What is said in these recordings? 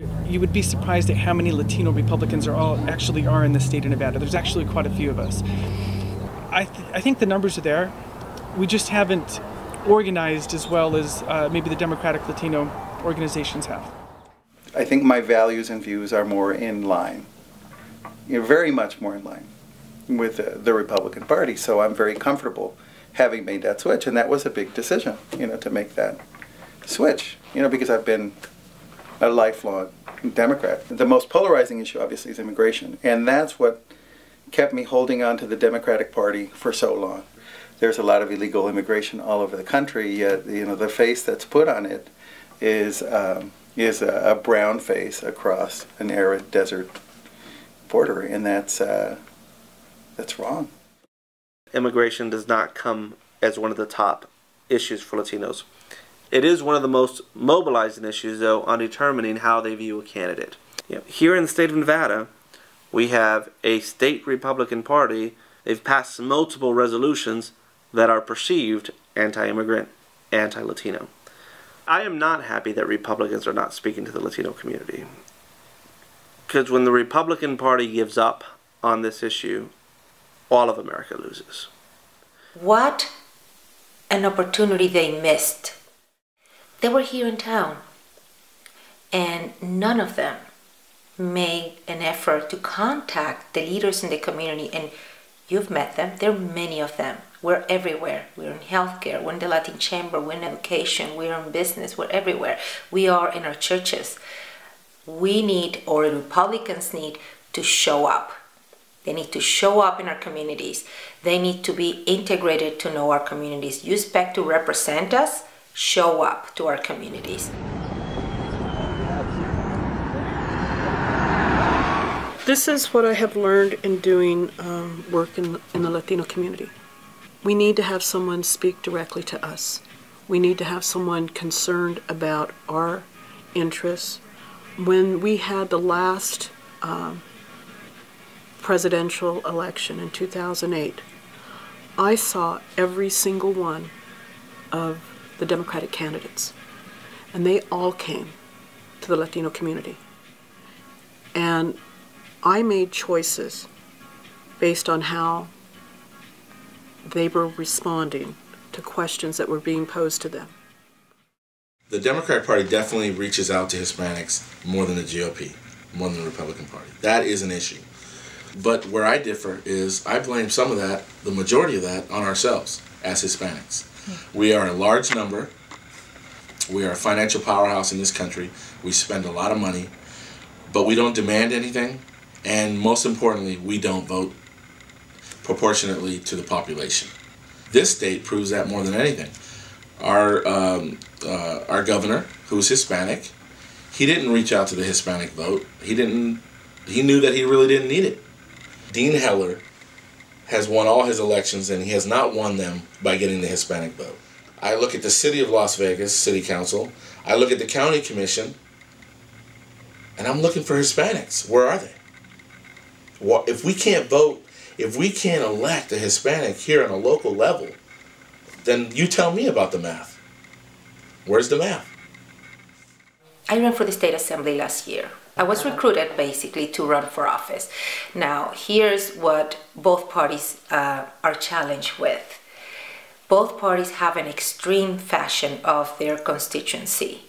You would be surprised at how many Latino Republicans actually are in the state of Nevada. There's actually quite a few of us. I think the numbers are there. We just haven't organized as well as maybe the Democratic Latino organizations have. I think my values and views are more in line, very much more in line with the Republican Party. So I'm very comfortable having made that switch, and that was a big decision, to make that switch, because I've been a lifelong Democrat. The most polarizing issue, obviously, is immigration, and that's what kept me holding on to the Democratic Party for so long. There's a lot of illegal immigration all over the country, yet the face that's put on it is a brown face across an arid desert border, and that's wrong. Immigration does not come as one of the top issues for Latinos. It is one of the most mobilizing issues, though, on determining how they view a candidate. Here in the state of Nevada, we have a state Republican Party. They've passed multiple resolutions that are perceived anti-immigrant, anti-Latino. I am not happy that Republicans are not speaking to the Latino community. Because when the Republican Party gives up on this issue, all of America loses. What an opportunity they missed. They were here in town, and none of them made an effort to contact the leaders in the community. And you've met them. There are many of them. We're everywhere. We're in healthcare. We're in the Latin Chamber. We're in education. We're in business. We're everywhere. We are in our churches. We need, or Republicans need, to show up. They need to show up in our communities. They need to be integrated to know our communities. You expect to represent us? Show up to our communities. This is what I have learned in doing work in the Latino community. We need to have someone speak directly to us. We need to have someone concerned about our interests. When we had the last presidential election in 2008, I saw every single one of the Democratic candidates, and they all came to the Latino community. And I made choices based on how they were responding to questions that were being posed to them. The Democratic Party definitely reaches out to Hispanics more than the GOP, more than the Republican Party. That is an issue. But where I differ is I blame some of that, the majority of that, on ourselves as Hispanics. We are a large number. We are a financial powerhouse in this country. We spend a lot of money, but we don't demand anything. And most importantly, we don't vote proportionately to the population. This state proves that more than anything. Our governor, who's Hispanic, he didn't reach out to the Hispanic vote. He knew that he really didn't need it. Dean Heller has won all his elections, and he has not won them by getting the Hispanic vote. I look at the city of Las Vegas City Council, I look at the county commission, and I'm looking for Hispanics. Where are they? Well, if we can't vote, if we can't elect a Hispanic here on a local level, then you tell me about the math. Where's the math? I ran for the state assembly last year. I was recruited basically to run for office. Now, here's what both parties are challenged with. Both parties have an extreme fashion of their constituency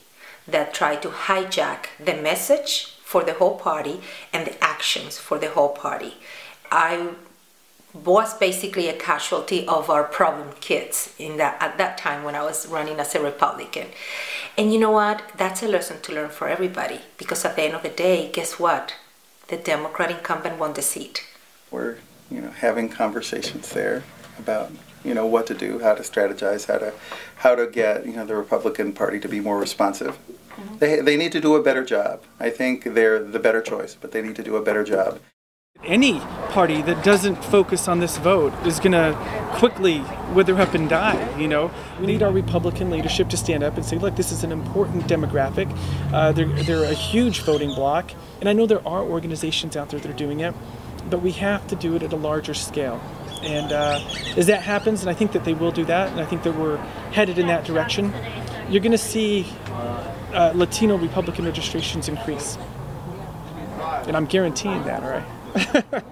that try to hijack the message for the whole party and the actions for the whole party. I was basically a casualty of our problem kids at that time when I was running as a Republican. And you know what? That's a lesson to learn for everybody, because at the end of the day, guess what? The Democrat incumbent won the seat. We're having conversations there about what to do, how to strategize, how to get the Republican Party to be more responsive. Mm-hmm. They need to do a better job. I think they're the better choice, but they need to do a better job. Any party that doesn't focus on this vote is going to quickly wither up and die, We need our Republican leadership to stand up and say, look, this is an important demographic. They're a huge voting bloc. And I know there are organizations out there that are doing it, but we have to do it at a larger scale. And as that happens, and I think that they will do that, and I think that we're headed in that direction, you're going to see Latino Republican registrations increase. And I'm guaranteeing that, all right?